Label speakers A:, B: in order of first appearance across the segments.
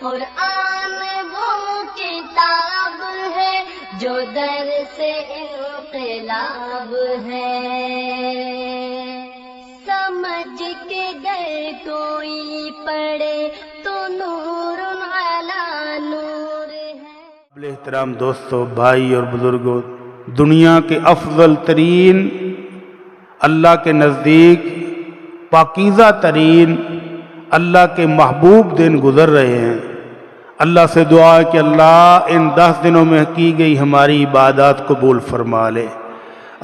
A: قرآن وہ کتاب ہے جو درس انقلاب ہے، سمجھ کے گر کوئی پڑھے تو نور علی نور ہے۔
B: احترام دوستو، بھائی اور بزرگوں، دنیا کے افضل ترین، اللہ کے نزدیک پاکیزہ ترین، اللہ کے محبوب دن گزر رہے ہیں۔ اللہ سے دعا ہے کہ اللہ ان 10 دنوں میں کی گئی ہماری عبادات قبول فرما لے۔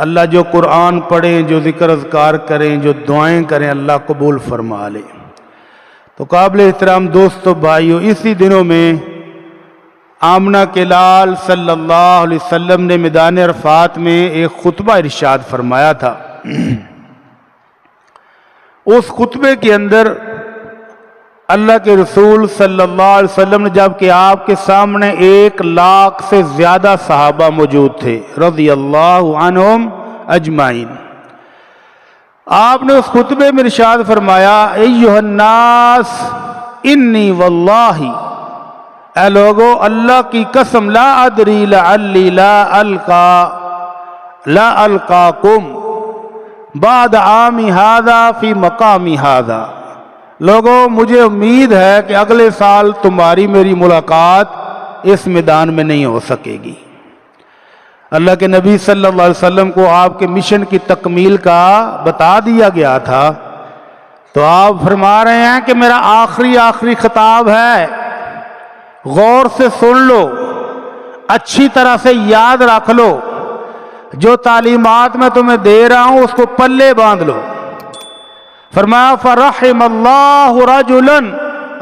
B: اللہ جو قرآن پڑھیں، جو ذکر اذکار کریں، جو دعائیں کریں، اللہ قبول فرما لے۔ تو قابل احترام دوستو، بھائیو، اسی دنوں میں آمنہ کے لال صلی اللہ علیہ وسلم نے میدان عرفات میں ایک خطبہ ارشاد فرمایا تھا۔ اس خطبے کے اندر اللہ کے رسول صلی اللہ علیہ وسلم نے، جب کہ آپ کے سامنے 1,00,000 سے زیادہ صحابہ موجود تھے رضی اللہ عنہم اجمعین، آپ نے اس خطبے میں ارشاد فرمایا، ایھا الناس انی واللہ، اے لوگو اللہ کی قسم، لا ادری لعلی لا القاکم بعد عامی ھذا فی مقامی ھذا، لوگوں مجھے امید ہے کہ اگلے سال تمہاری میری ملاقات اس میدان میں نہیں ہو سکے گی۔ اللہ کے نبی صلی اللہ علیہ وسلم کو آپ کے مشن کی تکمیل کا بتا دیا گیا تھا، تو آپ فرما رہے ہیں کہ میرا آخری خطاب ہے، غور سے سن لو، اچھی طرح سے یاد رکھ لو، جو تعلیمات میں تمہیں دے رہا ہوں اس کو پلے باندھ لو۔ فرمایا فرحم اللہ رجلا،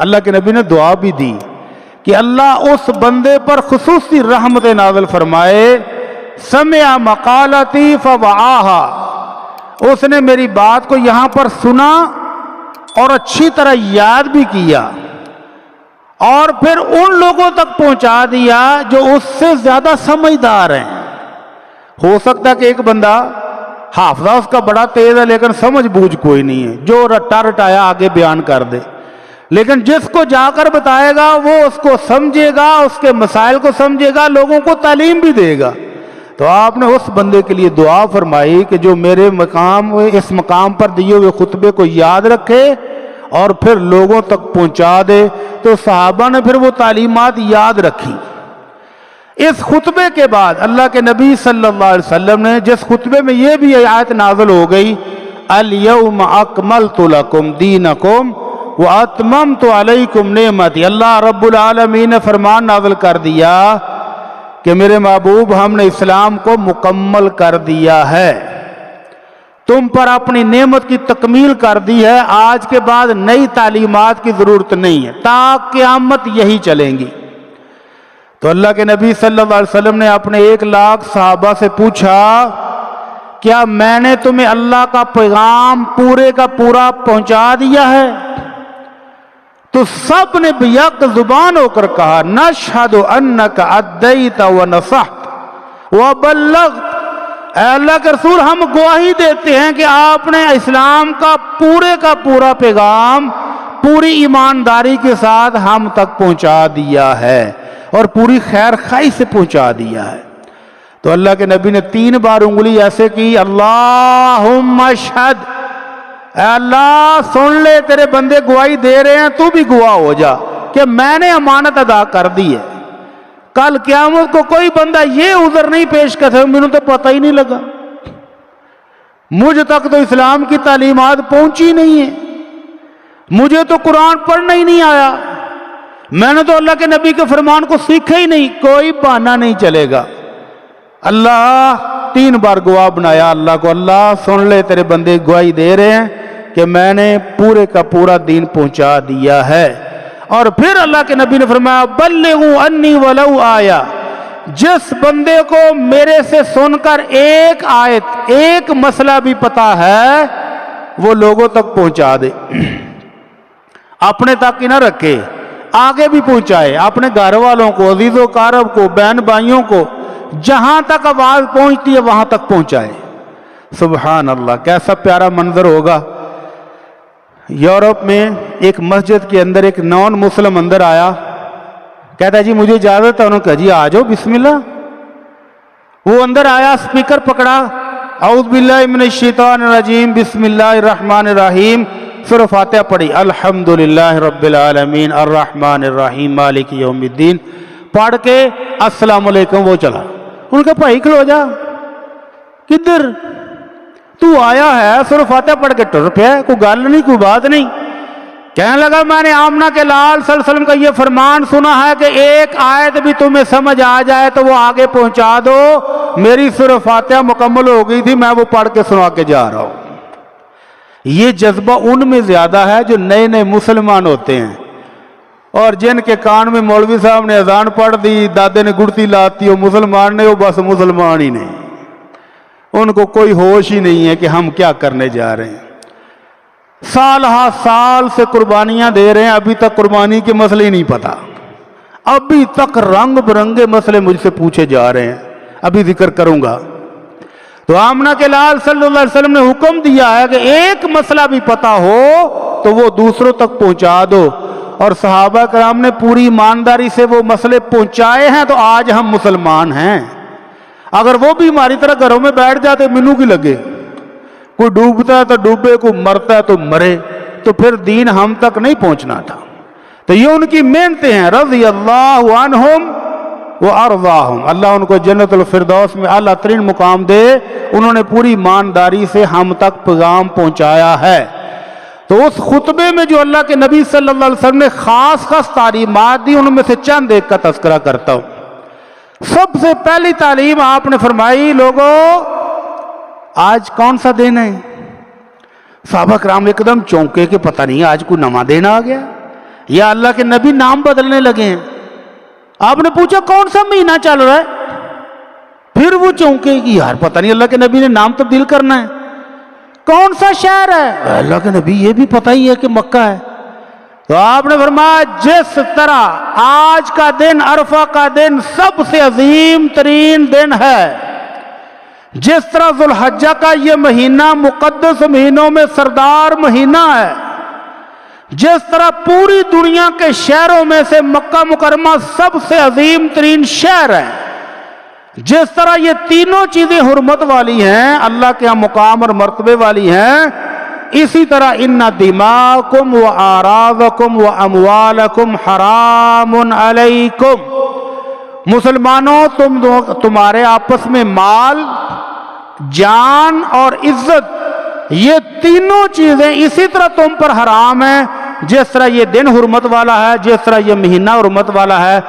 B: اللہ کے نبی نے دعا بھی دی کہ اللہ اس بندے پر خصوصی رحمت نازل فرمائے، سمع مقالتی فوعاہا، اس نے میری بات کو یہاں پر سنا اور اچھی طرح یاد بھی کیا، اور پھر ان لوگوں تک پہنچا دیا جو اس سے زیادہ سمجھدار ہیں۔ ہو سکتا ہے کہ ایک بندہ حافظہ اس کا بڑا تیز ہے لیکن سمجھ بوجھ کوئی نہیں ہے، جو رٹا رٹایا آگے بیان کر دے، لیکن جس کو جا کر بتائے گا وہ اس کو سمجھے گا، اس کے مسائل کو سمجھے گا، لوگوں کو تعلیم بھی دے گا۔ تو آپ نے اس بندے کے لیے دعا فرمائی کہ جو میرے اس مقام پر دیے ہوئے خطبے کو یاد رکھے اور پھر لوگوں تک پہنچا دے۔ تو صحابہ نے پھر وہ تعلیمات یاد رکھی۔ اس خطبے کے بعد اللہ کے نبی صلی اللہ علیہ وسلم نے، جس خطبے میں یہ بھی آیت نازل ہو گئی، الیوم اکملت لکم دینکم واتممت علیکم نعمتی، اللہ رب العالمین نے فرمان نازل کر دیا کہ میرے محبوب ہم نے اسلام کو مکمل کر دیا ہے، تم پر اپنی نعمت کی تکمیل کر دی ہے، آج کے بعد نئی تعلیمات کی ضرورت نہیں ہے، تا قیامت یہی چلیں گی۔ تو اللہ کے نبی صلی اللہ علیہ وسلم نے اپنے 1,00,000 صحابہ سے پوچھا، کیا میں نے تمہیں اللہ کا پیغام پورے کا پورا پہنچا دیا ہے؟ تو سب نے بیک زبان ہو کر کہا، نشہد انک ادیت ونصحت وبلغت، اے اللہ کے رسول ہم گواہی دیتے ہیں کہ آپ نے اسلام کا پورا پیغام پوری ایمانداری کے ساتھ ہم تک پہنچا دیا ہے اور پوری خیر خواہی سے پہنچا دیا ہے۔ تو اللہ کے نبی نے 3 بار انگلی ایسے کی، اللہم اشہد، اے اللہ سن لے، تیرے بندے گواہی دے رہے ہیں، تو بھی گواہ ہو جا کہ میں نے امانت ادا کر دی ہے۔ کل قیامت کو کوئی بندہ یہ عذر نہیں پیش کر سکتا مجھے تو پتہ ہی نہیں لگا، مجھ تک تو اسلام کی تعلیمات پہنچی نہیں ہے، مجھے تو قرآن پڑھنا ہی نہیں آیا، میں نے تو اللہ کے نبی کے فرمان کو سیکھا ہی نہیں، کوئی بہانہ نہیں چلے گا۔ اللہ 3 بار گواہ بنایا اللہ کو، اللہ سن لے، تیرے بندے گواہی دے رہے ہیں کہ میں نے پورے کا پورا دین پہنچا دیا ہے۔ اور پھر اللہ کے نبی نے فرمایا، بلغوا انی ولو آیا، جس بندے کو میرے سے سن کر ایک آیت، ایک مسئلہ بھی پتا ہے، وہ لوگوں تک پہنچا دے، اپنے تک ہی نہ رکھے، آگے بھی پہنچائے، اپنے گھر والوں کو، عزیز و اقارب کو، بہن بھائیوں کو، جہاں تک آواز پہنچتی ہے وہاں تک پہنچائے۔ سبحان اللہ، کیسا پیارا منظر ہوگا۔ یورپ میں ایک مسجد کے اندر ایک نان مسلم اندر آیا کہتا ہے جی مجھے اجازت ہے. انہوں نے کہا جی آ جاؤ بسم اللہ. وہ اندر آیا, سپیکر پکڑا, اعوذ باللہ من الشیطان الرجیم بسم اللہ الرحمن الرحیم, سورہ فاتحہ پڑھی, الحمدللہ رب العالمین الرحمن الرحیم مالک یوم الدین پڑھ کے السلام علیکم. وہ چلا. ان کا بھائی کھلو جا, کدھر تو آیا ہے سورہ فاتحہ پڑھ کے ٹر پیا, کوئی گل نہیں کوئی بات نہیں. کہنے لگا میں نے آمنہ کے لال صلی اللہ علیہ وسلم کا یہ فرمان سنا ہے کہ ایک آیت بھی تمہیں سمجھ آ جائے تو وہ آگے پہنچا دو. میری سورہ فاتحہ مکمل ہو گئی تھی, میں وہ پڑھ کے سنا کے جا رہا ہوں. یہ جذبہ ان میں زیادہ ہے جو نئے نئے مسلمان ہوتے ہیں اور جن کے کان میں مولوی صاحب نے اذان پڑھ دی, دادے نے گڑتی لاتی, وہ مسلمان نے, وہ بس مسلمان ہی نہیں. ان کو کوئی ہوش ہی نہیں ہے کہ ہم کیا کرنے جا رہے ہیں. سال ہا سال سے قربانیاں دے رہے ہیں, ابھی تک قربانی کے مسئلے ہی نہیں پتا. ابھی تک رنگ برنگے مسئلے مجھ سے پوچھے جا رہے ہیں, ابھی ذکر کروں گا. تو آمنہ کے لال صلی اللہ علیہ وسلم نے حکم دیا ہے کہ ایک مسئلہ بھی پتا ہو تو وہ دوسروں تک پہنچا دو. اور صحابہ کرام نے پوری ایمانداری سے وہ مسئلے پہنچائے ہیں, تو آج ہم مسلمان ہیں. اگر وہ بھی ہماری طرح گھروں میں بیٹھ جاتے منو کی لگے, کوئی ڈوبتا ہے تو ڈوبے, کوئی مرتا ہے تو مرے, تو پھر دین ہم تک نہیں پہنچنا تھا. تو یہ ان کی محنتیں ہیں. رضی اللہ عنہم وارضاہم, اللہ ان کو جنت الفردوس میں اعلیٰ ترین مقام دے. انہوں نے پوری ایمانداری سے ہم تک پیغام پہنچایا ہے. تو اس خطبے میں جو اللہ کے نبی صلی اللہ علیہ وسلم نے خاص خاص تعلیمات دی, ان میں سے چند ایک کا تذکرہ کرتا ہوں. سب سے پہلی تعلیم آپ نے فرمائی, لوگوں آج کون سا دن ہے؟ صحابہ کرام ایک دم چونکے کہ پتہ نہیں آج کوئی نواں دن آ گیا, یا اللہ کے نبی نام بدلنے لگے ہیں. آپ نے پوچھا کون سا مہینہ چل رہا ہے؟ پھر وہ چونکے کہ یار پتہ نہیں اللہ کے نبی نے نام تبدیل کرنا ہے. کون سا شہر ہے؟ اللہ کے نبی یہ بھی پتہ ہی ہے کہ مکہ ہے. تو آپ نے فرمایا جس طرح آج کا دن عرفہ کا دن سب سے عظیم ترین دن ہے, جس طرح ذوالحجہ کا یہ مہینہ مقدس مہینوں میں سردار مہینہ ہے, جس طرح پوری دنیا کے شہروں میں سے مکہ مکرمہ سب سے عظیم ترین شہر ہے, جس طرح یہ تینوں چیزیں حرمت والی ہیں, اللہ کے یہاں مقام اور مرتبے والی ہیں, اسی طرح ان دماءکم و اعراضکم و اموالکم حرام علیکم. مسلمانوں تمہارے آپس میں مال, جان اور عزت, یہ تینوں چیزیں اسی طرح تم پر حرام ہیں, جس طرح یہ دن حرمت والا ہے, جس طرح یہ مہینہ حرمت والا ہے,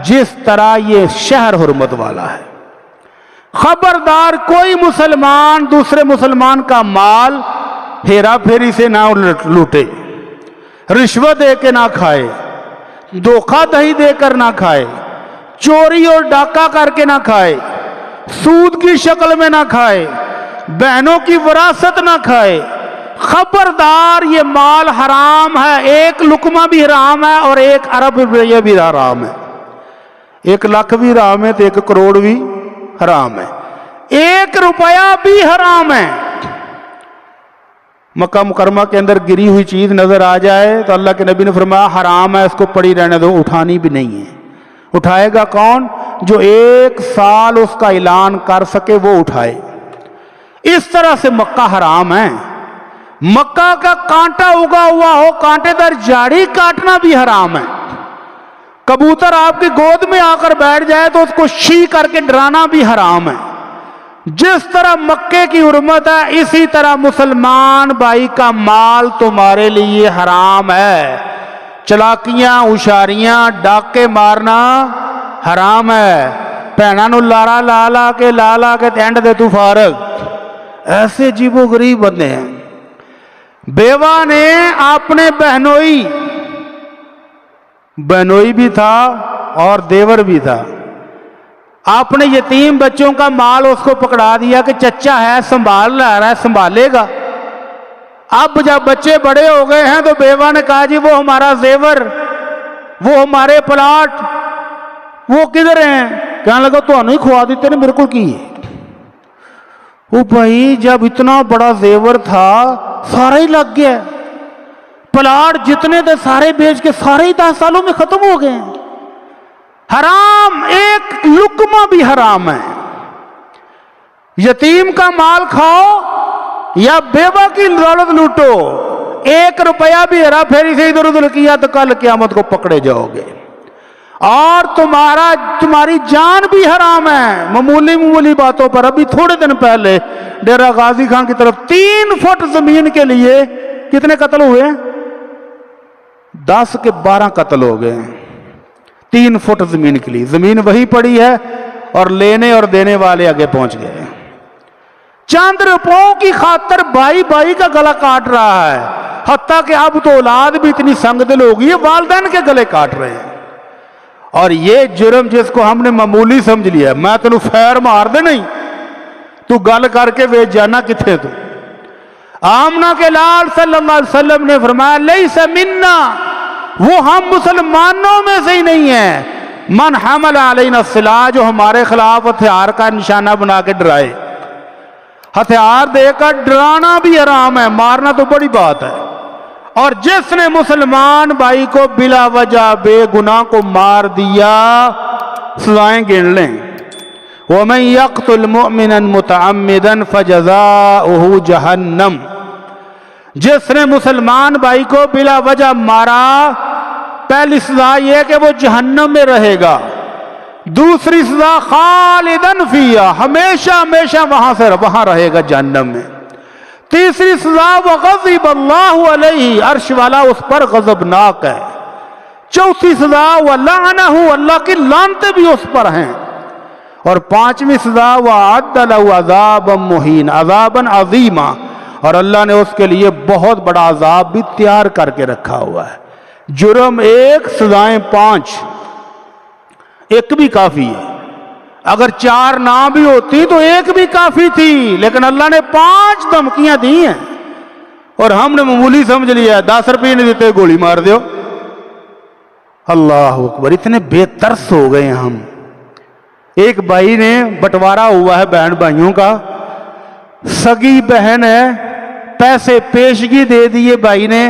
B: جس طرح یہ شہر حرمت والا ہے. خبردار کوئی مسلمان دوسرے مسلمان کا مال ہیرا پھیری سے نہ لوٹے, رشوت دے کے نہ کھائے, دھوکہ دہی دے کر نہ کھائے, چوری اور ڈاکہ کر کے نہ کھائے, سود کی شکل میں نہ کھائے, بہنوں کی وراثت نہ کھائے. خبردار یہ مال حرام ہے, ایک لقمہ بھی حرام ہے اور 1 ارب روپیہ بھی حرام ہے, 1 لاکھ بھی حرام ہے تو 1 کروڑ بھی حرام ہے, 1 روپیہ بھی حرام ہے. مکہ مکرمہ کے اندر گری ہوئی چیز نظر آ جائے تو اللہ کے نبی نے فرمایا حرام ہے, اس کو پڑی رہنے دو, اٹھانی بھی نہیں ہے. اٹھائے گا کون؟ جو 1 سال اس کا اعلان کر سکے وہ اٹھائے. اس طرح سے مکہ حرام ہے. مکہ کا کانٹا اگا ہوا ہو, کانٹے دار جھاڑی کاٹنا بھی حرام ہے. کبوتر آپ کی گود میں آ کر بیٹھ جائے تو اس کو شی کر کے ڈرانا بھی حرام ہے. جس طرح مکے کی حرمت ہے اسی طرح مسلمان بھائی کا مال تمہارے لیے حرام ہے. چلاکیاں, ہوشیاریاں, ڈاکے مارنا حرام ہے. بھیناں نوں لارا لا لا کے اینڈ دے تو فارغ. ایسے عجیب و غریب بندے ہیں. بیوہ نے اپنے بہنوئی بھی تھا اور دیور بھی تھا, آپ نے یتیم بچوں کا مال اس کو پکڑا دیا کہ چچا ہے سنبھال رہا ہے, سنبھالے گا. اب جب بچے بڑے ہو گئے ہیں تو بیوہ نے کہا جی وہ ہمارا زیور, وہ ہمارے پلاٹ, وہ کدھر ہیں؟ کہنے لگا تو نہیں کھوا دیتے نے میرے کو کی. وہ بھائی جب اتنا بڑا زیور تھا سارا ہی لگ گیا, پلاٹ جتنے تھے سارے بیچ کے سارے ہی 10 سالوں میں ختم ہو گئے ہیں. حرام ایک لقمہ بھی حرام ہے. یتیم کا مال کھاؤ یا بیوہ کی دولت لوٹو، 1 روپیہ بھی ہیرا پھیری سے ادھر ادھر کیا تو کل قیامت کو پکڑے جاؤ گے. اور تمہاری جان بھی حرام ہے. معمولی باتوں پر ابھی تھوڑے دن پہلے ڈیرہ غازی خان کی طرف 3 فٹ زمین کے لیے کتنے قتل ہوئے؟ 10 کے 12 قتل ہو گئے. 3 فٹ زمین کے لیے. زمین وہی پڑی ہے اور لینے اور دینے والے آگے پہنچ گئے. چند روپوں کی خاطر بھائی کا گلا کاٹ رہا ہے. حتیٰ کہ اب تو اولاد بھی اتنی سنگ دل ہو گئی ہے، والدین کے گلے کاٹ رہے ہیں. اور یہ جرم جس کو ہم نے معمولی سمجھ لیا، میں تینوں فیر مار دے نہیں، تو گل کر کے ویچ جانا کتنے تو. آمنہ کے لال صلی اللہ علیہ وسلم نے فرمایا لیس منا، وہ ہم مسلمانوں میں سے ہی نہیں ہے، من حمل علینا السلاح، جو ہمارے خلاف ہتھیار کا نشانہ بنا کے ڈرائے. ہتھیار دے کر ڈرانا بھی حرام ہے، مارنا تو بڑی بات ہے. اور جس نے مسلمان بھائی کو بلا وجہ بے گناہ کو مار دیا، سزائیں گن لیں. وَمَن يَقْتُلْ مُؤْمِنًا مُتَعَمِّدًا فَجَزَاؤُهُ جَهَنَّمُ، جس نے مسلمان بھائی کو بلا وجہ مارا، پہلی سزا یہ کہ وہ جہنم میں رہے گا. دوسری سزا خالدن فیہا، ہمیشہ وہاں رہے گا جہنم میں. تیسری سزا وغضب اللہ علیہ، عرش والا اس پر غضبناک ہے. چوتھی سزا ولعنہ، اللہ کی لعنتیں بھی اس پر ہیں. اور 5ویں سزا وَأَعَدَّ لَهُ عَذَابًا مُهِينًا، عذابًا عظیما، اور اللہ نے اس کے لیے بہت بڑا عذاب بھی تیار کر کے رکھا ہوا ہے. جرم 1، سزائیں 5. ایک بھی کافی ہے. اگر 4 نہ بھی ہوتی تو 1 بھی کافی تھی، لیکن اللہ نے 5 دھمکیاں دی ہیں اور ہم نے معمولی سمجھ لیا ہے. 10 روپے نہیں دیتے گولی مار دیو. اللہ اکبر، اتنے بے ترس ہو گئے ہم. ایک بھائی نے بٹوارا ہوا ہے بہن بھائیوں کا، سگی بہن ہے، پیسے پیشگی دے دیے بھائی نے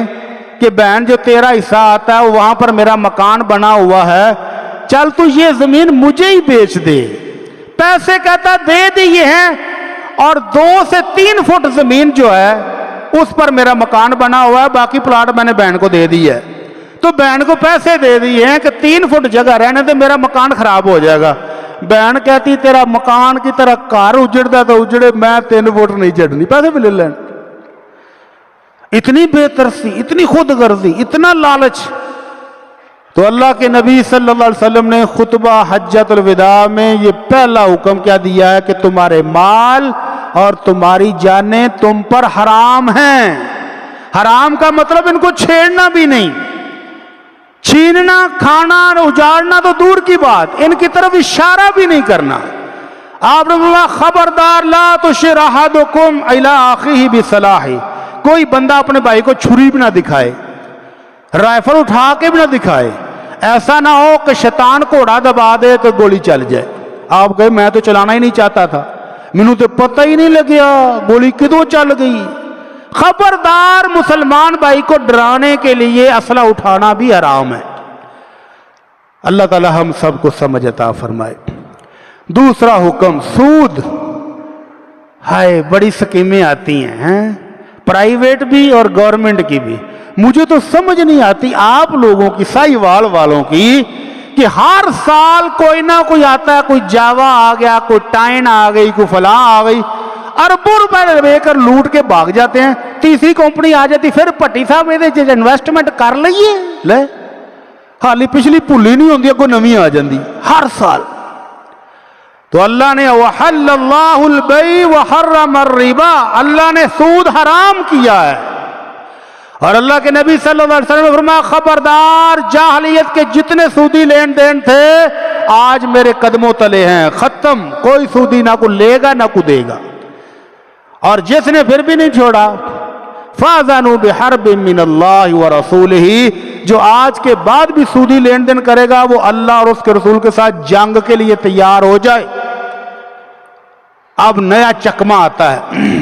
B: کہ بہن جو تیرا حصہ آتا ہے وہاں پر میرا مکان بنا ہوا ہے، چل تو یہ زمین مجھے ہی بیچ دے. پیسے کہتا دے دیے ہیں، اور 2 سے 3 فٹ زمین جو ہے اس پر میرا مکان بنا ہوا ہے، باقی پلاٹ میں نے بہن کو دے دی ہے. تو بہن کو پیسے دے دیے ہیں کہ 3 فٹ جگہ رہنے دے، میرا مکان خراب ہو جائے گا. بہن کہتی تیرا مکان کی طرح کار اجڑتا تو اجڑے، میں 3 فٹ نہیں چڑھنی، پیسے بھی لے لیں. اتنی بے ترسی، اتنی خود غرضی، اتنا لالچ. تو اللہ کے نبی صلی اللہ علیہ وسلم نے خطبہ حجۃ الوداع میں یہ پہلا حکم کیا دیا ہے کہ تمہارے مال اور تمہاری جانیں تم پر حرام ہیں. حرام کا مطلب ان کو چھیڑنا بھی نہیں، چھیننا، کھانا، اجاڑنا تو دور کی بات، ان کی طرف اشارہ بھی نہیں کرنا. آپ نے فرمایا خبردار لا تشر احدکم الی اخیہ بسلاح، کوئی بندہ اپنے بھائی کو چھری بھی نہ دکھائے، رائفل اٹھا کے بھی نہ دکھائے. ایسا نہ ہو کہ شیطان گھوڑا دبا دے تو گولی چل جائے. آپ کہے میں تو چلانا ہی نہیں چاہتا تھا، مینوں تو پتہ ہی نہیں لگیا گولی کدوں چل گئی. خبردار، مسلمان بھائی کو ڈرانے کے لیے اسلحہ اٹھانا بھی حرام ہے. اللہ تعالی ہم سب کو سمجھ عطا فرمائے. دوسرا حکم سود. ہائے بڑی سکیمیں آتی ہیں، پرائیویٹ بھی اور گورنمنٹ کی بھی. مجھے تو سمجھ نہیں آتی آپ لوگوں کی، ساہیوال والوں کی، کہ ہر سال کوئی نہ کوئی آتا ہے، کوئی جاوا آ گیا، کوئی ٹائن آ گئی، کوئی فلاں آ گئی، اربوں روپے لے کر لوٹ کے بھاگ جاتے ہیں. تیسری کمپنی آ جاتی، پھر پٹی صاحب یہ انویسٹمنٹ کر لئیے، لے حالی پچھلی بھولی نہیں ہوندی، کوئی نویں آ جاندی ہر سال. تو اللہ نے وَحَلَّ اللَّهُ الْبَيْعَ وَحَرَّمَ الرِّبَا، اللہ نے سود حرام کیا ہے. اور اللہ کے نبی صلی اللہ علیہ وسلم نے فرمایا خبردار، جاہلیت کے جتنے سودی لین دین تھے آج میرے قدموں تلے ہیں، ختم. کوئی سودی نہ کوئی لے گا نہ کوئی دے گا. اور جس نے پھر بھی نہیں چھوڑا فَأَذَنُوا بِحَرْبٍ مِّنَ اللَّهِ وَرَسُولِهِ، جو آج کے بعد بھی سودی لین دین کرے گا وہ اللہ اور اس کے رسول کے ساتھ جنگ کے لیے تیار ہو جائے. اب نیا چکمہ آتا ہے،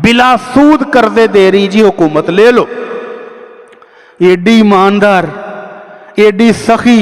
B: بلا سود قرضے دے رہی جی حکومت، لے لو. ایڈی ایماندار، ایڈی سخی،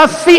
B: 80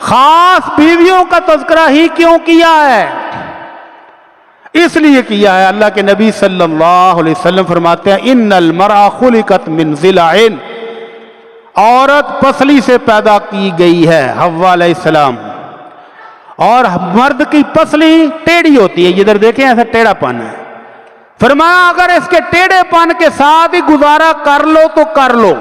B: خاص بیویوں کا تذکرہ ہی کیوں کیا ہے؟ اس لیے کیا ہے، اللہ کے نبی صلی اللہ علیہ وسلم فرماتے ہیں ان المرأة خلقت من ضلع، عورت پسلی سے پیدا کی گئی ہے، حوا علیہ السلام، اور مرد کی پسلی ٹیڑھی ہوتی ہے، ادھر دیکھیں ایسا ٹیڑھا پن ہے، فرمایا اگر اس کے ٹیڑھے پن کے ساتھ ہی گزارا کر لو تو کر لو،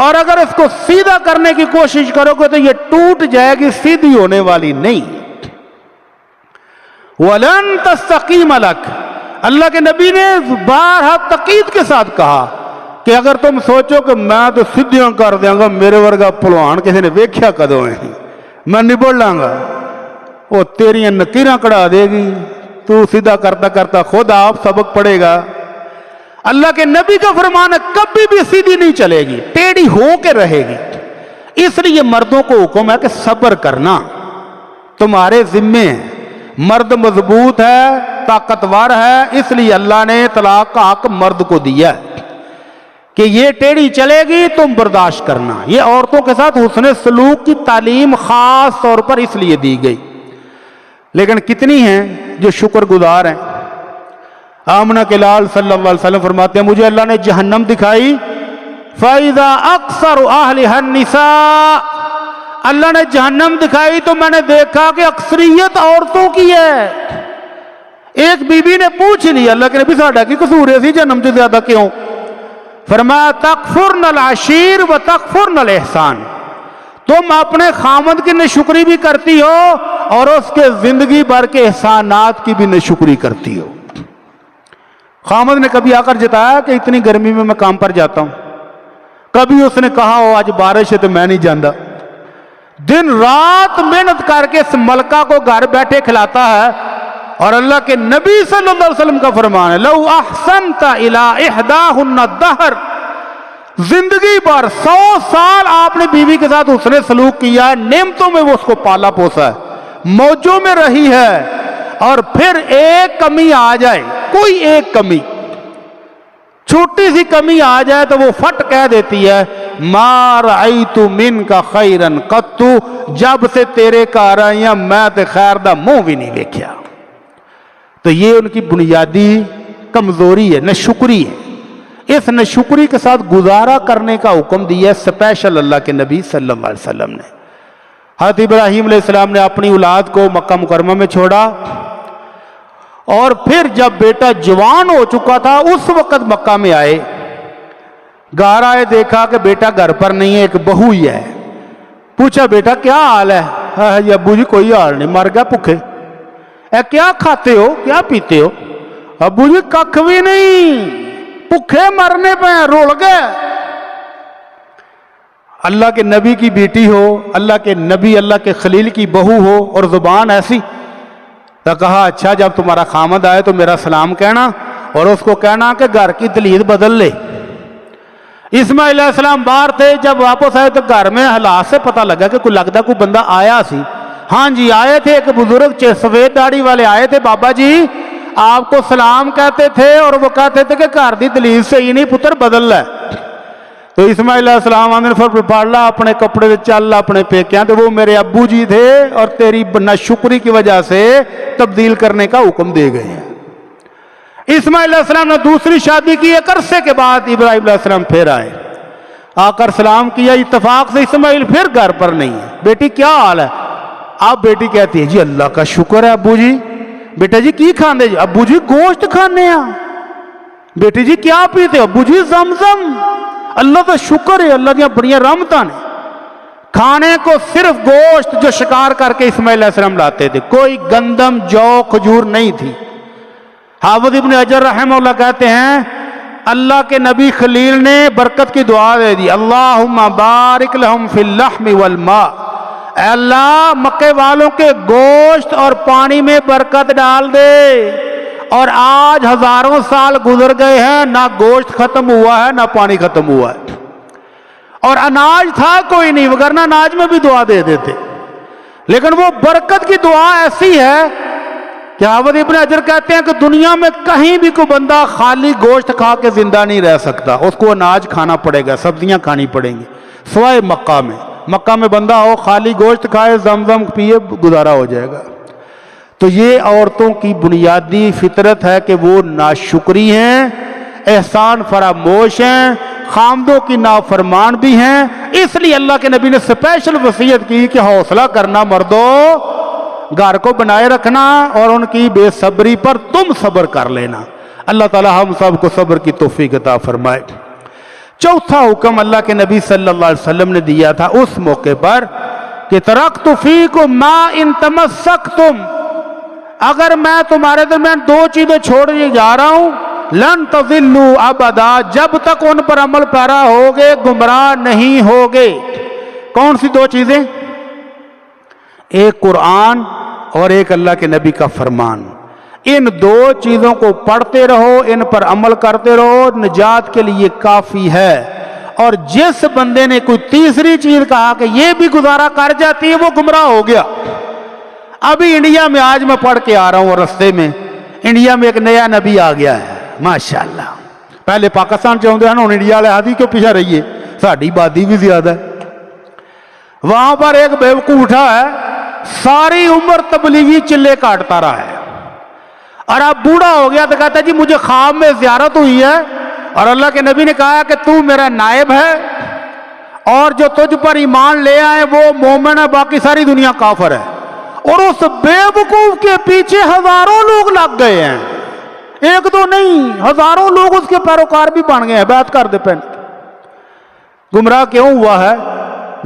B: اور اگر اس کو سیدھا کرنے کی کوشش کرو گے تو یہ ٹوٹ جائے گی، سیدھی ہونے والی نہیں۔ وَلَن تَسْتَقِيمَ لَكَ، اللہ کے نبی نے بارہا تقید کے ساتھ کہا کہ اگر تم سوچو کہ میں تو سیدھیاں کر دیں گا، میرے ورگا پلوان کسی نے ویکھیا کدوں ہے، میں نبڑ لاں گا، وہ تیری نکیراں کڑا دے گی، تو سیدھا کرتا کرتا خود آپ سبق پڑے گا۔ اللہ کے نبی کا فرمان ہے کبھی بھی سیدھی نہیں چلے گی، ٹیڑھی ہو کے رہے گی۔ اس لیے مردوں کو حکم ہے کہ صبر کرنا تمہارے ذمے ہے، مرد مضبوط ہے، طاقتور ہے، اس لیے اللہ نے طلاق کا حق مرد کو دیا ہے کہ یہ ٹیڑھی چلے گی تم برداشت کرنا۔ یہ عورتوں کے ساتھ حسن سلوک کی تعلیم خاص طور پر اس لیے دی گئی، لیکن کتنی ہیں جو شکر گزار ہیں؟ آمنہ کے لال صلی اللہ علیہ وسلم فرماتے ہیں مجھے اللہ نے جہنم دکھائی، فَإِذَا أَكْثَرُ أَهْلِهَا النِّسَاء، اللہ نے جہنم دکھائی تو میں نے دیکھا کہ اکثریت عورتوں کی ہے۔ ایک بی بی نے پوچھ لی اللہ کے نبی ساڈا کی قصور ہے سی جہنم سے زیادہ کیوں؟ فرمایا تکفرن العشیر و تکفرن الاحسان، تم اپنے خامد کی ناشکری بھی کرتی ہو اور اس کے زندگی بھر کے احسانات کی بھی ناشکری کرتی ہو۔ خامد نے کبھی آ کر جتایا کہ اتنی گرمی میں کام پر جاتا ہوں، کبھی اس نے کہا ہو آج بارش ہے تو میں نہیں جاندہ، دن رات محنت کر کے اس ملکہ کو گھر بیٹھے کھلاتا ہے، اور اللہ کے نبی صلی اللہ علیہ وسلم کا فرمان ہے لو احسنت الی احداہن الدہر، زندگی بھر 100 سال آپ نے بیوی کے ساتھ حسن سلوک کیا ہے، نعمتوں میں وہ اس کو پالا پوسا ہے، موجوں میں رہی ہے، اور پھر ایک کمی آ جائے، کوئی ایک کمی، چھوٹی سی کمی آ جائے تو وہ فٹ کہہ دیتی ہے ما رأیت منک خیرا قط، جب سے تیرے کار آئی ہیں میں تے خیر دا منہ بھی نہیں دیکھیا۔ تو یہ ان کی بنیادی کمزوری ہے، ناشکری ہے، اس ناشکری کے ساتھ گزارا کرنے کا حکم دیا سپیشل اللہ کے نبی صلی اللہ علیہ وسلم نے۔ حضرت ابراہیم علیہ السلام نے اپنی اولاد کو مکہ مکرمہ میں چھوڑا، اور پھر جب بیٹا جوان ہو چکا تھا اس وقت مکہ میں آئے، گھر آئے دیکھا کہ بیٹا گھر پر نہیں ہے، ایک بہو ہی ہے، پوچھا بیٹا کیا حال ہے؟ یہ ابو جی کوئی حال نہیں، مر گیا بھوکے۔ کیا کھاتے ہو کیا پیتے ہو؟ ابو جی ککھ بھی نہیں، بھوکے مرنے پہ رول گئے۔ اللہ کے نبی کی بیٹی ہو، اللہ کے نبی اللہ کے خلیل کی بہو ہو اور زبان ایسی، تو کہا اچھا جب تمہارا خامد آئے تو میرا سلام کہنا اور اس کو کہنا کہ گھر کی دلید بدل لے۔ اسماعیل علیہ السلام باہر تھے، جب واپس آئے تو گھر میں حالات سے پتہ لگا کہ کوئی لگتا کوئی بندہ آیا سی۔ ہاں جی آئے تھے، ایک بزرگ سفید داڑھی والے آئے تھے، بابا جی آپ کو سلام کہتے تھے اور وہ کہتے تھے کہ گھر دی دلید سے ہی نہیں پتر بدل لے۔ تو اسماعیل علیہ السلام نے پھر پڑھ لا اپنے کپڑے چل اپنے پیکیاں، تو وہ میرے ابو جی تھے اور تیری ناشکری کی وجہ سے تبدیل کرنے کا حکم دے گئے ہیں۔ اسماعیل علیہ السلام نے دوسری شادی کی، ایک عرصے کے بعد ابراہیم علیہ السلام پھر آئے، آ کر سلام کیا، اتفاق سے اسماعیل پھر گھر پر نہیں ہے۔ بیٹی کیا حال ہے؟ آپ بیٹی کہتی ہے جی اللہ کا شکر ہے ابو جی۔ بیٹا جی کی کھاندے جی؟ ابو جی گوشت کھانے ہیں۔ بیٹی جی کیا پیتے؟ ابو جی زمزم۔ اللہ کا شکر ہے، اللہ دیا بڑیاں رحمتاں نے۔ کھانے کو صرف گوشت جو شکار کر کے اسماعیل علیہ السلام لاتے تھے، کوئی گندم جو کھجور نہیں تھی۔ حافظ ابن حجر رحمہ اللہ کہتے ہیں اللہ کے نبی خلیل نے برکت کی دعا دے دی، اللہم بارک لہم فی اللحم والماء، اے اللہ مکے والوں کے گوشت اور پانی میں برکت ڈال دے۔ اور آج ہزاروں سال گزر گئے ہیں، نہ گوشت ختم ہوا ہے نہ پانی ختم ہوا ہے، اور اناج تھا کوئی نہیں، وگرنہ اناج میں بھی دعا دے دیتے۔ لیکن وہ برکت کی دعا ایسی ہے کہ حافظ ابن حجر کہتے ہیں کہ دنیا میں کہیں بھی کوئی بندہ خالی گوشت کھا کے زندہ نہیں رہ سکتا، اس کو اناج کھانا پڑے گا، سبزیاں کھانی پڑیں گی، سوائے مکہ میں۔ مکہ میں بندہ ہو خالی گوشت کھائے زمزم پیے گزارا ہو جائے گا۔ تو یہ عورتوں کی بنیادی فطرت ہے کہ وہ ناشکری ہیں، احسان فراموش ہیں، خامدوں کی نافرمان بھی ہیں۔ اس لیے اللہ کے نبی نے اسپیشل وصیت کی کہ حوصلہ کرنا مردو، گھر کو بنائے رکھنا اور ان کی بے صبری پر تم صبر کر لینا۔ اللہ تعالی ہم سب کو صبر کی توفیق عطا فرمائے۔ چوتھا حکم اللہ کے نبی صلی اللہ علیہ وسلم نے دیا تھا اس موقع پر کہ ترکت فیکم ما ان تمسکتم، اگر میں تمہارے درمیان دو چیزیں چھوڑنے جا رہا ہوں، لن تضلوا ابدا، جب تک ان پر عمل پیرا ہوگے گمراہ نہیں ہوگے۔ کون سی دو چیزیں؟ ایک قرآن اور ایک اللہ کے نبی کا فرمان۔ ان دو چیزوں کو پڑھتے رہو، ان پر عمل کرتے رہو، نجات کے لیے کافی ہے۔ اور جس بندے نے کوئی تیسری چیز کہا کہ یہ بھی گزارا کر جاتی ہے، وہ گمراہ ہو گیا۔ ابھی انڈیا میں آج میں پڑھ کے آ رہا ہوں، رستے میں انڈیا میں ایک نیا نبی آ گیا ہے ماشاءاللہ۔ پہلے پاکستان چاہتے ہیں نا، انڈیا والے ہاتھی کیوں پیچھے رہیے، ساڑھی بادی بھی زیادہ ہے۔ وہاں پر ایک بیوقوف اٹھا ہے، ساری عمر تبلیغی چلے کاٹتا رہا ہے، اور اب بوڑھا ہو گیا تو کہتا ہے جی مجھے خواب میں زیارت ہوئی ہے اور اللہ کے نبی نے کہا کہ تو میرا نائب ہے اور جو تجھ پر ایمان لے آئے وہ مومن ہے، باقی ساری دنیا کافر ہے۔ اور اس بے وقوف کے پیچھے ہزاروں لوگ لگ گئے ہیں، ایک دو نہیں، ہزاروں لوگ اس کے پیروکار بھی بن گئے ہیں، بیعت کر دے پہن۔ گمراہ کیوں ہوا ہے؟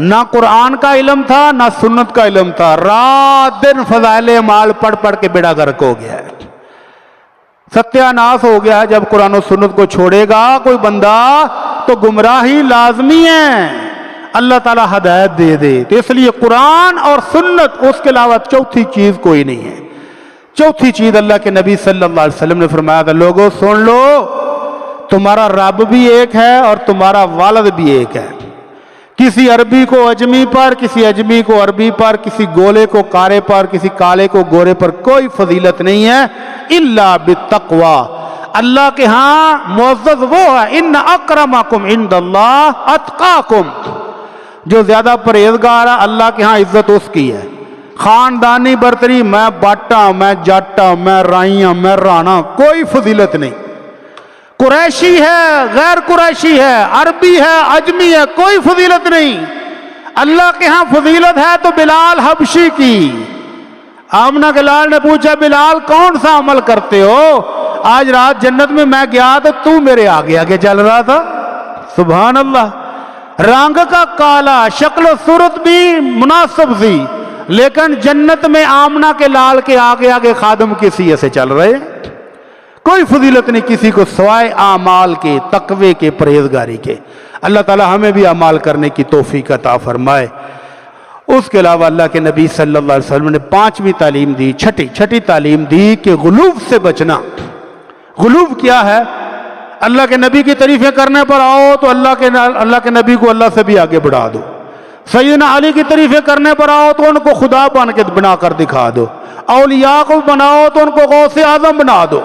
B: نہ قرآن کا علم تھا نہ سنت کا علم تھا، رات دن فضائل اعمال پڑھ پڑھ کے بیڑا غرق ہو گیا ہے، ستیہ ناس ہو گیا ہے۔ جب قرآن و سنت کو چھوڑے گا کوئی بندہ تو گمراہی لازمی ہے، اللہ تعالیٰ ہدایت دے دے۔ تو اس لیے قرآن اور سنت، اس کے علاوہ چوتھی چیز کوئی نہیں ہے۔ چوتھی چیز اللہ کے نبی صلی اللہ علیہ وسلم نے فرمایا تھا، لوگوں سن لو، تمہارا رب بھی ایک ہے اور تمہارا والد بھی ایک ہے۔ کسی عربی کو اجمی پر، کسی اجمی کو عربی پر، کسی گولے کو کارے پر، کسی کالے کو گورے پر کوئی فضیلت نہیں ہے الا بالتقوی۔ اللہ کے ہاں معزز وہ ہے، ان اکرمکم عند اللہ اتقاکم، جو زیادہ پرہیزگار ہے اللہ کے ہاں عزت اس کی ہے۔ خاندانی برتری، میں باٹا، میں جاٹا، میں رائیاں، میں رانا، کوئی فضیلت نہیں۔ قریشی ہے، غیر قریشی ہے، عربی ہے، اجمی ہے، کوئی فضیلت نہیں۔ اللہ کے ہاں فضیلت ہے تو بلال حبشی کی۔ آمنہ کے لال نے پوچھا بلال کون سا عمل کرتے ہو؟ آج رات جنت میں میں گیا تو میرے آگے آگے چل رہا تھا۔ سبحان اللہ، رنگ کا کالا، شکل و صورت بھی مناسب سی، لیکن جنت میں آمنہ کے لال کے آگے آگے خادم کسی سے چل رہے۔ کوئی فضیلت نہیں کسی کو سوائے اعمال کے، تقوی کے، پرہیزگاری کے۔ اللہ تعالی ہمیں بھی اعمال کرنے کی توفیق عطا فرمائے۔ اس کے علاوہ اللہ کے نبی صلی اللہ علیہ وسلم نے پانچویں تعلیم دی، چھٹی تعلیم دی کہ غلوف سے بچنا۔ غلوف کیا ہے؟ اللہ کے نبی کی تعریفیں کرنے پر آؤ تو اللہ کے نبی کو اللہ سے بھی آگے بڑھا دو، سیدنا علی کی تعریفیں کرنے پر آؤ تو ان کو خدا بن کے بنا کر دکھا دو، اولیاء کو بناؤ تو ان کو غوث اعظم بنا دو۔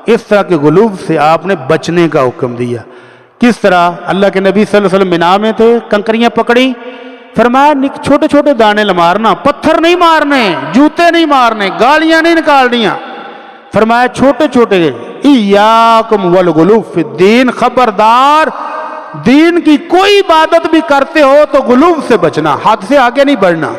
B: اس طرح کے غلوف سے آپ نے بچنے کا حکم دیا۔ کس طرح؟ اللہ کے نبی صلی اللہ علیہ وسلم مینا میں تھے، کنکریاں پکڑی، فرمایا چھوٹے چھوٹے دانے مارنا، پتھر نہیں مارنے، جوتے نہیں مارنے، گالیاں نہیں نکالنیاں، فرمایا چھوٹے چھوٹے ایاکم والغلوف فی الدین، خبردار دین کی کوئی عبادت بھی کرتے ہو تو غلوف سے بچنا، حد سے آگے نہیں بڑھنا۔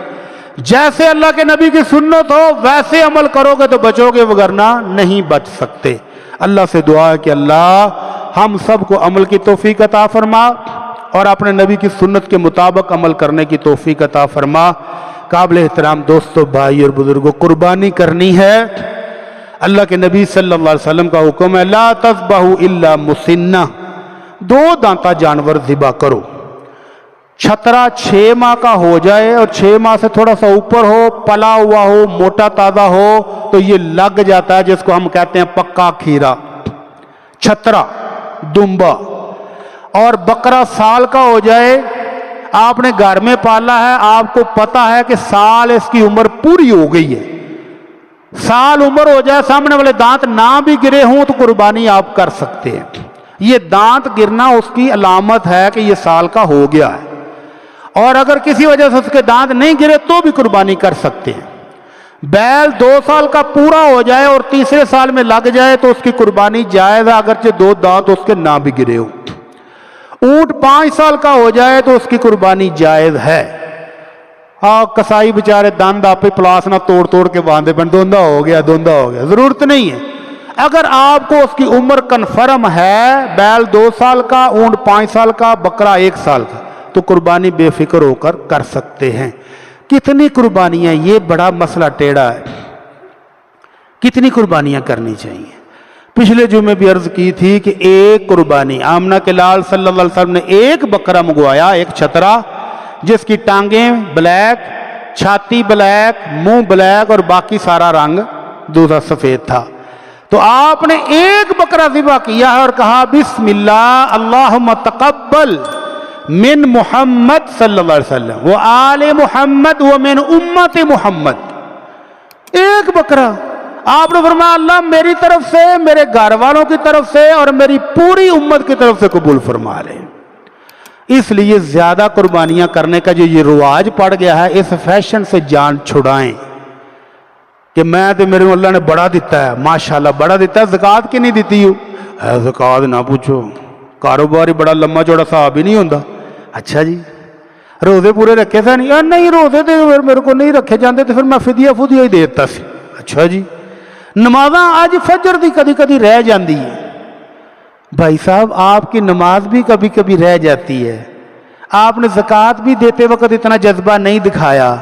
B: جیسے اللہ کے نبی کی سنت ہو ویسے عمل کرو گے تو بچو گے، وگرنہ نہیں بچ سکتے۔ اللہ سے دعا ہے کہ اللہ ہم سب کو عمل کی توفیق عطا فرما اور اپنے نبی کی سنت کے مطابق عمل کرنے کی توفیق عطا فرما۔ قابل احترام دوستو، بھائی اور بزرگوں، قربانی کرنی ہے۔ اللہ کے نبی صلی اللہ علیہ وسلم کا حکم ہے لا تذبحوا الا مسنہ، 2 دانتا جانور ذبح کرو۔ چھترا 6 ماہ کا ہو جائے اور 6 ماہ سے تھوڑا سا اوپر ہو، پلا ہوا ہو، موٹا تازہ ہو تو یہ لگ جاتا ہے، جس کو ہم کہتے ہیں پکا کھیرا۔ چھترا، دمبا۔ اور بکرا سال کا ہو جائے، آپ نے گھر میں پالا ہے، آپ کو پتا ہے کہ سال اس کی عمر پوری ہو گئی ہے، سال عمر ہو جائے، سامنے والے دانت نہ بھی گرے ہوں تو قربانی آپ کر سکتے ہیں۔ یہ دانت گرنا اس کی علامت ہے کہ یہ سال کا ہو گیا ہے۔ اور اگر کسی وجہ سے اس کے دانت نہیں گرے تو بھی قربانی کر سکتے ہیں۔ بیل 2 سال کا پورا ہو جائے اور تیسرے سال میں لگ جائے تو اس کی قربانی جائز ہے، اگرچہ 2 دانت اس کے نہ بھی گرے ہو۔ اونٹ 5 سال کا ہو جائے تو اس کی قربانی جائز ہے۔ ہاں کسائی بیچارے دند آپ پلاس نہ توڑ کے باندھے پن دھوندا ہو گیا، ضرورت نہیں ہے۔ اگر آپ کو اس کی عمر کنفرم ہے، بیل 2 سال کا، اونٹ 5 سال کا، بکرا 1 سال کا، تو قربانی بے فکر ہو کر سکتے ہیں۔ کتنی قربانیاں، یہ بڑا مسئلہ ٹیڑھا ہے، کتنی قربانیاں کرنی چاہیے۔ پچھلے جمعے بھی عرض کی تھی کہ ایک قربانی، آمنہ کے لال صلی اللہ علیہ وسلم نے ایک بکرا منگوایا، ایک چھترا، جس کی ٹانگیں بلیک، چھاتی بلیک، منہ بلیک اور باقی سارا رنگ دوسرا سفید تھا۔ تو آپ نے ایک بکرا ذبح کیا ہے اور کہا بسم اللہ اللہم تقبل من محمد صلی اللہ علیہ وسلم و آل محمد و من امت محمد۔ ایک بکرا آپ نے فرمایا اللہ میری طرف سے، میرے گھر والوں کی طرف سے اور میری پوری امت کی طرف سے قبول فرما لے۔ اس لیے زیادہ قربانیاں کرنے کا جو یہ رواج پڑ گیا ہے، اس فیشن سے جان چھڑائیں کہ میں تو میرے اللہ نے بڑا دیتا ہے، ماشاءاللہ بڑا دیتا ہے، زکوٰۃ کی نہیں دیتی ہو ہے، زکوٰۃ نہ پوچھو، کاروبار ہی بڑا لمبا چوڑا صاحب ہی نہیں ہوتا۔ اچھا جی روزے پورے رکھے تھے نہیں؟ نہیں روزے تو میرے کو نہیں رکھے جاندے تو پھر میں فدیہ ہی دیتا سی۔ اچھا جی نمازاں آج فجر دی کدی کدی رہ جاندی ہے۔ بھائی صاحب آپ کی نماز بھی کبھی کبھی رہ جاتی ہے، آپ نے زکوٰۃ بھی دیتے وقت اتنا جذبہ نہیں دکھایا۔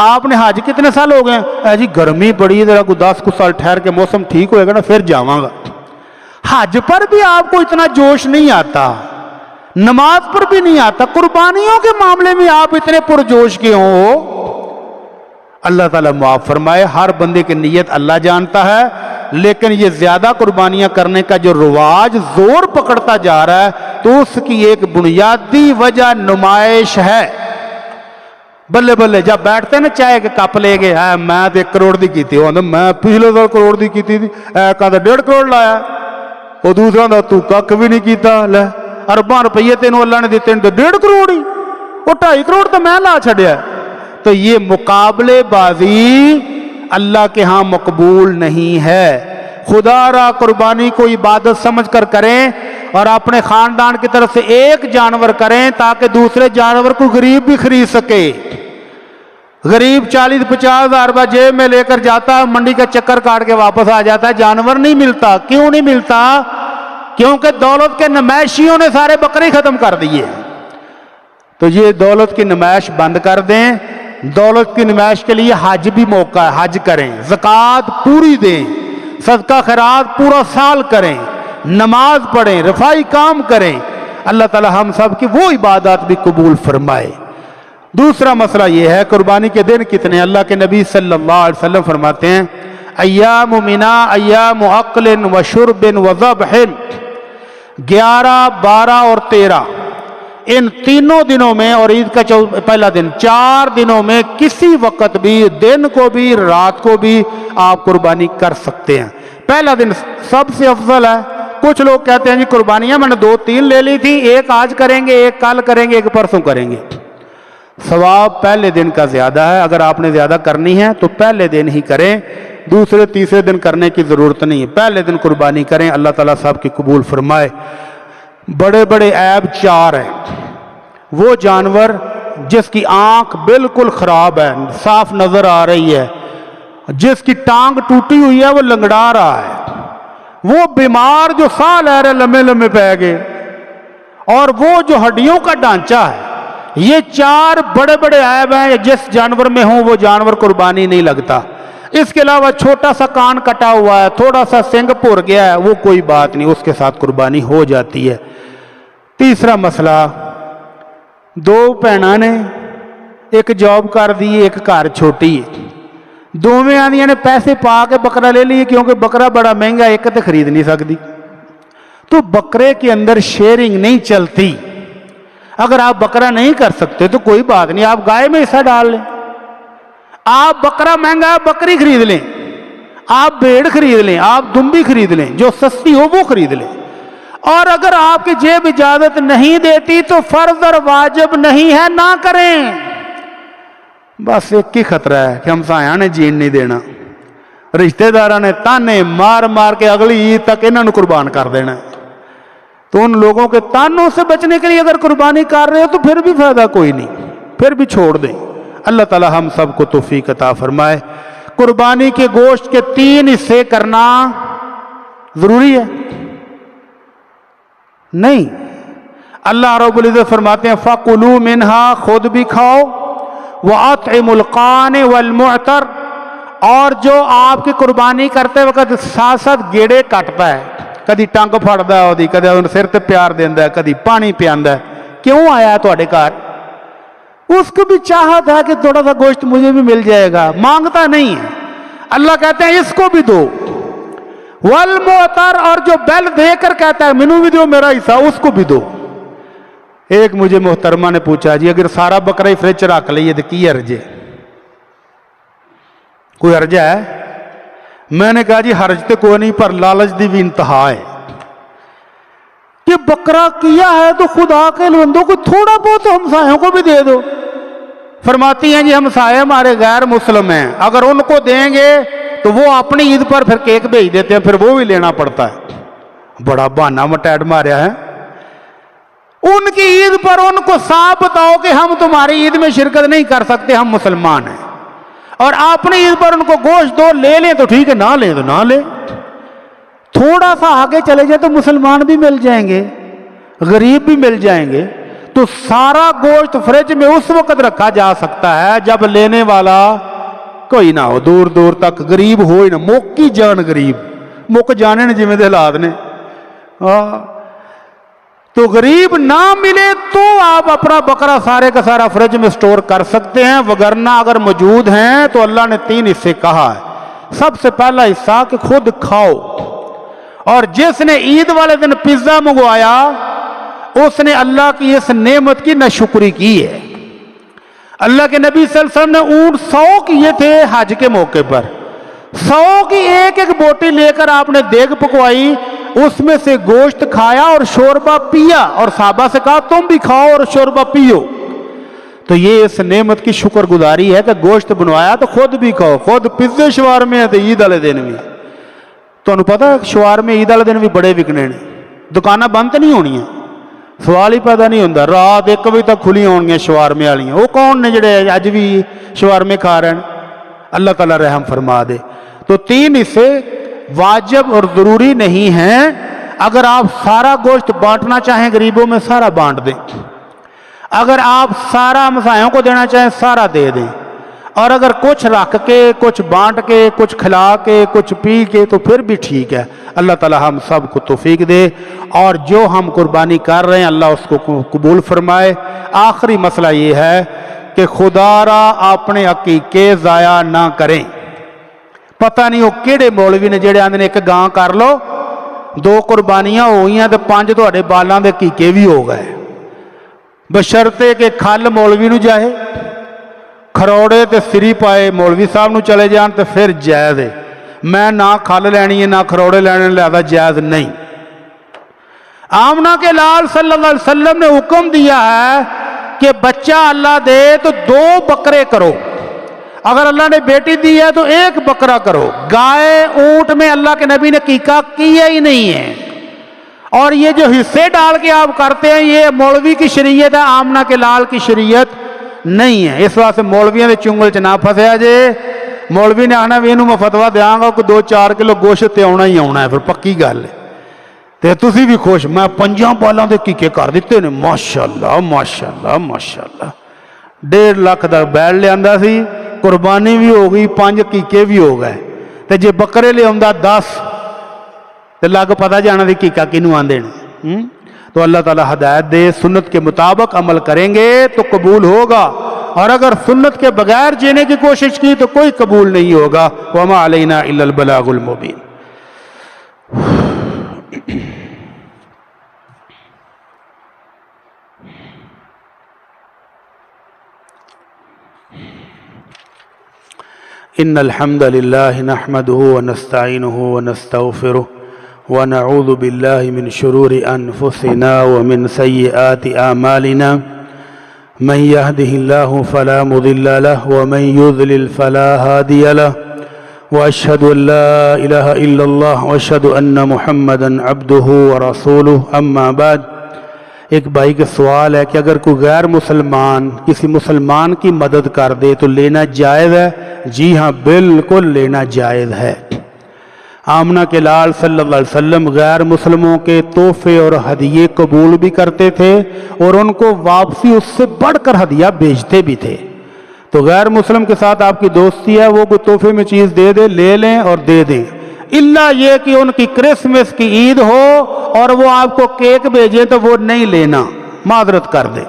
B: آپ نے حج کتنے سال ہو گئے؟ اے جی گرمی بڑی ہے، ذرا 10 سال ٹھہر کے موسم ٹھیک ہوئے گا نا پھر جاواں گا۔ حج پر بھی آپ کو اتنا جوش نہیں آتا، نماز پر بھی نہیں آتا، قربانیوں کے معاملے میں آپ اتنے پرجوش کیوں ہو؟ اللہ تعالیٰ معاف فرمائے، ہر بندے کی نیت اللہ جانتا ہے، لیکن یہ زیادہ قربانیاں کرنے کا جو رواج زور پکڑتا جا رہا ہے تو اس کی ایک بنیادی وجہ نمائش ہے۔ بلے بلے جب بیٹھتے ہیں نا چائے کے کپ لے گئے، میں تو 1 کروڑ دی کی تھی، میں پچھلے سال کروڑ دی کی تھی، کہتا 1.5 کروڑ لایا، وہ دوسرا دا تو کک بھی نہیں کیتا، لے ارباں روپیے تینوں اللہ نے دیتے ہیں تو 1.5 کروڑ ہی، وہ 2.5 کروڑ تو میں لا چھڑیا۔ تو یہ مقابلے بازی اللہ کے ہاں مقبول نہیں ہے۔ خدا را قربانی کو عبادت سمجھ کر کریں اور اپنے خاندان کی طرف سے ایک جانور کریں تاکہ دوسرے جانور کو غریب بھی خرید سکے۔ غریب 40-50 ہزار روپے جیب میں لے کر جاتا ہے، منڈی کا چکر کاٹ کے واپس آ جاتا ہے، جانور نہیں ملتا۔ کیوں نہیں ملتا؟ کیونکہ دولت کے نمائشیوں نے سارے بکرے ختم کر دیے۔ تو یہ دولت کی نمائش بند کر دیں۔ دولت کی نمائش کے لیے حج بھی موقع ہے، حج کریں، زکوٰۃ پوری دیں، صدقہ خیرات پورا سال کریں، نماز پڑھیں، رفائی کام کریں۔ اللہ تعالی ہم سب کی وہ عبادات بھی قبول فرمائے۔ دوسرا مسئلہ یہ ہے قربانی کے دن کتنے؟ اللہ کے نبی صلی اللہ علیہ وسلم فرماتے ہیں ایام منا ایام عقل و شرب و ذبح، 11، 12 اور 13 ان تینوں دنوں میں، اور عید کا پہلا دن، 4 دنوں میں کسی وقت بھی، دن کو بھی رات کو بھی آپ قربانی کر سکتے ہیں۔ پہلا دن سب سے افضل ہے۔ کچھ لوگ کہتے ہیں جی قربانیاں میں نے 2-3 لے لی تھی، ایک آج کریں گے، ایک کل کریں گے، ایک پرسوں کریں گے۔ ثواب پہلے دن کا زیادہ ہے، اگر آپ نے زیادہ کرنی ہے تو پہلے دن ہی کریں، دوسرے تیسرے دن کرنے کی ضرورت نہیں ہے، پہلے دن قربانی کریں۔ اللہ تعالیٰ صاحب کی قبول فرمائے۔ بڑے بڑے عیب 4 ہیں۔ وہ جانور جس کی آنکھ بالکل خراب ہے، صاف نظر آ رہی ہے، جس کی ٹانگ ٹوٹی ہوئی ہے، وہ لنگڑا رہا ہے، وہ بیمار جو ساہ لے رہے لمبے لمبے پہ گئے، اور وہ جو ہڈیوں کا ڈھانچہ ہے، یہ 4 بڑے بڑے عیب ہیں۔ جس جانور میں ہوں وہ جانور قربانی نہیں لگتا۔ اس کے علاوہ چھوٹا سا کان کٹا ہوا ہے، تھوڑا سا سنگ پھر گیا ہے، وہ کوئی بات نہیں، اس کے ساتھ قربانی ہو جاتی ہے۔ تیسرا مسئلہ، 2 بھیناں نے ایک جاب کر دی، ایک گھر چھوٹی ہے، دونوں آدیاں نے پیسے پا کے بکرا لے لیے کیونکہ بکرا بڑا مہنگا، ایک تے خرید نہیں سکتی، تو بکرے کے اندر شیئرنگ نہیں چلتی۔ اگر آپ بکرا نہیں کر سکتے تو کوئی بات نہیں، آپ گائے میں حصہ ڈال لیں۔ آپ بکرا مہنگا، بکری خرید لیں، آپ بھیڑ خرید لیں، آپ دمبی خرید لیں، جو سستی ہو وہ خرید لیں۔ اور اگر آپ کی جیب اجازت نہیں دیتی تو فرض اور واجب نہیں ہے، نہ کریں۔ بس ایک ہی خطرہ ہے کہ ہمسایاں نے جین نہیں دینا، رشتہ داراں نے تانے مار مار کے اگلی عید تک انہوں نے قربان کر دینا، تو ان لوگوں کے تانوں سے بچنے کے لیے اگر قربانی کر رہے ہو تو پھر بھی فائدہ کوئی نہیں، پھر بھی چھوڑ دیں۔ اللہ تعالی ہم سب کو توفیق عطا فرمائے۔ قربانی کے گوشت کے 3 حصے کرنا ضروری ہے؟ نہیں۔ اللہ رب العزت فرماتے ہیں فَقُلُوا مِنْهَا، خود بھی کھاؤ، وَأَطْعِمُوا الْقَانِعَ وَالْمُعْتَرَ، اور جو آپ کی قربانی کرتے وقت ساتھ ساتھ گیڑے کٹتا ہے، کدی ٹنگ پھڑدا ہے اودی، کدی سر تے پیار دیندا ہے، کدی پانی پیاندا ہے، کیوں آیا ہے تواڈے گھر؟ اس کو بھی چاہت ہے کہ تھوڑا سا گوشت مجھے بھی مل جائے گا، مانگتا نہیں ہے۔ اللہ کہتے ہیں اس کو بھی دو، والمعتر، اور جو بیل دے کر کہتا ہے مینوں بھی دو میرا حصہ، اس کو بھی دو۔ ایک مجھے محترمہ نے پوچھا جی اگر سارا بکرا ہی فریج رکھ لئیے تو کی حرج ہے؟ کوئی حرج ہے؟ میں نے کہا جی حرج تو کوئی نہیں، پر لالچ دی بھی انتہا ہے کہ بکرا کیا ہے تو خدا کے بندوں کو تھوڑا بہت ہمسایوں کو بھی دے دو۔ فرماتی ہیں جی ہمسائے ہمارے غیر مسلم ہیں، اگر ان کو دیں گے تو وہ اپنی عید پر پھر کیک بھیج دیتے ہیں، پھر وہ بھی لینا پڑتا ہے۔ بڑا بہانہ مٹیڈ ماریا ہے۔ ان کی عید پر ان کو صاف بتاؤ کہ ہم تمہاری عید میں شرکت نہیں کر سکتے، ہم مسلمان ہیں، اور اپنی عید پر ان کو گوشت دو، لے لیں تو ٹھیک ہے، نہ لیں تو نہ لیں۔ تھوڑا سا آگے چلے جائے تو مسلمان بھی مل جائیں گے، غریب بھی مل جائیں گے۔ تو سارا گوشت فریج میں اس وقت رکھا جا سکتا ہے جب لینے والا کوئی نہ ہو، دور دور تک غریب ہو ہی نہ، موکی جان غریب مک جانے نے جویں دے حالات نے۔ تو غریب نہ ملے تو آپ اپنا بکرا سارے کا سارا فریج میں سٹور کر سکتے ہیں، وگرنہ اگر موجود ہیں تو اللہ نے 3 حصے کہا ہے۔ سب سے پہلا حصہ کہ خود کھاؤ، اور جس نے عید والے دن پیزا منگوایا اس نے اللہ کی اس نعمت کی ناشکری کی ہے۔ اللہ کے نبی صلی اللہ علیہ وسلم نے اونٹ 100 کیے تھے حج کے موقع پر، 100 کی ایک ایک بوٹی لے کر آپ نے دیگ پکوائی، اس میں سے گوشت کھایا اور شوربہ پیا، اور صحابہ سے کہا تم بھی کھاؤ اور شوربہ پیو۔ تو یہ اس نعمت کی شکر گزاری ہے کہ گوشت بنوایا تو خود بھی کھاؤ۔ خود پیزے شوارمے ہیں تو عید والے دن بھی تو انہوں پتا ہے شوارمے عید والے دن بھی بڑے وکنے نے، دکانیں بند نہیں ہونی ہیں، سوال ہی پیدا نہیں ہوتا۔ رات 1 بجے تک کھلی ہون گیا شوارمے والیاں، وہ کون نے جڑے اج بھی شوارمے کھا رہے ہیں؟ اللہ تعالیٰ رحم فرما دے۔ تو 3 حصے واجب اور ضروری نہیں ہیں۔ اگر آپ سارا گوشت بانٹنا چاہیں غریبوں میں سارا بانٹ دیں، اگر آپ سارا ہمسایوں کو دینا چاہیں سارا دے دیں، اور اگر کچھ رکھ کے کچھ بانٹ کے کچھ کھلا کے کچھ پی کے تو پھر بھی ٹھیک ہے۔ اللہ تعالی ہم سب کو توفیق دے، اور جو ہم قربانی کر رہے ہیں اللہ اس کو قبول فرمائے۔ آخری مسئلہ یہ ہے کہ خدا را اپنے عقیقے ضائع نہ کریں۔ پتہ نہیں وہ کیڑے مولوی نے جڑے آندے نے ایک گاں کر لو، 2 قربانیاں ہوئی ہیں تو 5 تہاڈے بالاں دے عقیقے بھی ہو گئے، بشرطے کہ کھل مولوی نو جائے، کھروڑے تے سری پائے مولوی صاحب نو چلے جان تو پھر جائز ہے۔ میں نہ کھل لینی ہے نہ کھروڑے لینے، لہذا جائز نہیں۔ آمنہ کے لال صلی اللہ علیہ وسلم نے حکم دیا ہے کہ بچہ اللہ دے تو 2 بکرے کرو، اگر اللہ نے بیٹی دی ہے تو 1 بکرا کرو۔ گائے اونٹ میں اللہ کے نبی نے عقیقہ کیا ہی نہیں ہے، اور یہ جو حصے ڈال کے آپ کرتے ہیں یہ مولوی کی شریعت ہے، آمنہ کے لال کی شریعت نہیں ہے۔ اس واسطے مولویوں کے چنگل چ نہ پھسیا جے۔ مولوی نے آنا بھی انہوں میں فتویٰ دیاں گا کہ 2-4 کلو گوشت تے آنا ہی آنا ہے، پھر پکی گل ہے۔ تے تسی بھی خوش، میں 5 بالاں دے عقیقے کر دیتے نے، ماشاءاللہ ماشاءاللہ ماشاءاللہ۔ 1.5 لاکھ دا بیل لے آندا سی، قربانی بھی ہو گئی، 5 عقیقے بھی ہو گئے، تے جے بکرے لے آندا 10 تے لگ پتہ جانا دی عقیقہ کینوں آندے نے۔ تو اللہ تعالی ہدایت دے، سنت کے مطابق عمل کریں گے تو قبول ہوگا، اور اگر سنت کے بغیر جینے کی کوشش کی تو کوئی قبول نہیں ہوگا۔ وما علینا الا البلاغ المبین۔ ان الحمد للہ نحمده ونستعینه ونستغفره ونعوذ بالله من شرور أنفسنا ومن سيئات أعمالنا من يهده الله فلا مضل له ومن يضلل فلا هادي له وأشهد أن لا إله إلا الله وأشهد أن محمدا عبده ورسوله أما بعد۔ ایک بھائی کا سوال ہے کہ اگر کوئی غیر مسلمان کسی مسلمان کی مدد کر دے تو لینا جائز ہے؟ جی ہاں، بالکل لینا جائز ہے۔ آمنہ کے لال صلی اللہ علیہ وسلم غیر مسلموں کے تحفے اور ہدیے قبول بھی کرتے تھے اور ان کو واپسی اس سے بڑھ کر ہدیہ بھیجتے بھی تھے۔ تو غیر مسلم کے ساتھ آپ کی دوستی ہے، وہ کوئی تحفے میں چیز دے دے، لے لیں اور دے دیں، الا یہ کہ ان کی کرسمس کی عید ہو اور وہ آپ کو کیک بھیجیں تو وہ نہیں لینا، معذرت کر دیں۔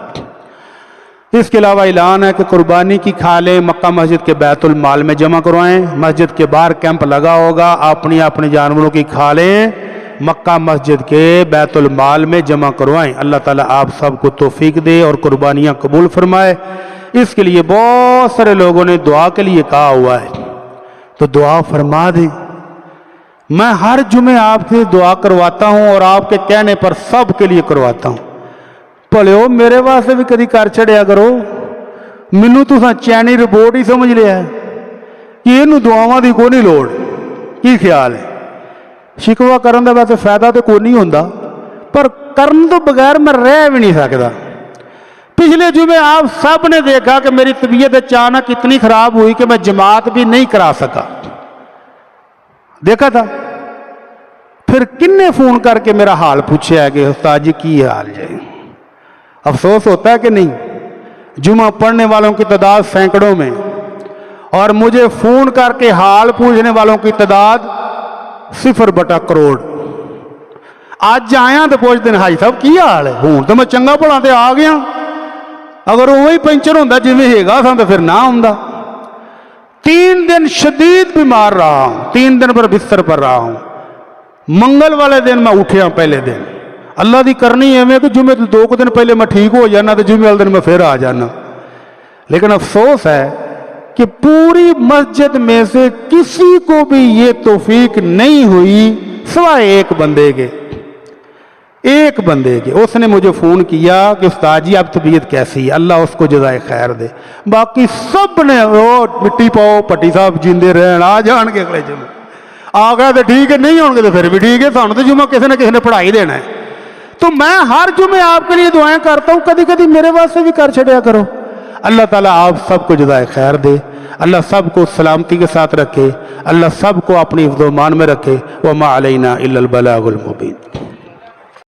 B: اس کے علاوہ اعلان ہے کہ قربانی کی کھالیں مکہ مسجد کے بیت المال میں جمع کروائیں۔ مسجد کے باہر کیمپ لگا ہوگا، اپنی جانوروں کی کھالیں مکہ مسجد کے بیت المال میں جمع کروائیں۔ اللہ تعالیٰ آپ سب کو توفیق دے اور قربانیاں قبول فرمائے۔ اس کے لیے بہت سارے لوگوں نے دعا کے لیے کہا ہوا ہے، تو دعا فرما دیں۔ میں ہر جمعے آپ سے دعا کرواتا ہوں اور آپ کے کہنے پر سب کے لیے کرواتا ہوں۔ بھلے ہو میرے واسطے بھی کدی کر چھڑیا کرو، مینوں تساں چینی رپورٹ ہی سمجھ لیا ہے کہ یہ دعاواں دی کوئی نہیں لوڑ۔ کی خیال ہے؟ شکوہ کرن دا ویسے فائدہ تو کوئی نہیں ہوندا، پر کرن تو بغیر میں رہ بھی نہیں سکتا۔ پچھلے جمعے آپ سب نے دیکھا کہ میری طبیعت اچانک اتنی خراب ہوئی کہ میں جماعت بھی نہیں کرا سکا، دیکھا تھا۔ پھر کنے فون کر کے میرا حال پوچھا ہے کہ استاد جی کی حال ہے؟ افسوس ہوتا ہے کہ نہیں؟ جمعہ پڑھنے والوں کی تعداد سینکڑوں میں اور مجھے فون کر کے حال پوچھنے والوں کی تعداد 0 کروڑ۔ آج آیا تو پوچھتے ہیں حاجی صاحب کی حال ہے؟ ہوں تو میں چنگا بھلا تے آ گیا، اگر وہی پنچر ہوتا جویں ہیگا سا تو پھر نہ ہوندا۔ 3 دن شدید بیمار رہا ہوں، 3 دن پر بستر پر رہا ہوں۔ منگل والے دن میں اٹھیا، پہلے دن اللہ دی کرنی ہے میں کہ جمعے 2 دن پہلے میں ٹھیک ہو جانا تو جمعے والے دن میں پھر آ جانا۔ لیکن افسوس ہے کہ پوری مسجد میں سے کسی کو بھی یہ توفیق نہیں ہوئی سوائے ایک بندے کے، اس نے مجھے فون کیا کہ استاد جی آپ طبیعت کیسی ہے، اللہ اس کو جزائے خیر دے۔ باقی سب نے مٹی پاؤ پٹی صاحب جیندے رہن، آ جان کے اگلے جمعے آ گئے تو ٹھیک ہے، نہیں ہوں گے تو پھر بھی ٹھیک ہے، سانوں تو جمعہ کسی نہ کسی نے پڑھائی دینا ہے۔ تو میں ہر جمعے آپ کے لیے دعائیں کرتا ہوں، کبھی کبھی میرے واسطے بھی کر چھڑیا کرو۔ اللہ تعالیٰ آپ سب کو جزائے خیر دے، اللہ سب کو سلامتی کے ساتھ رکھے، اللہ سب کو اپنی حفظ و امان میں رکھے۔ وما علینا الا البلاغ المبین۔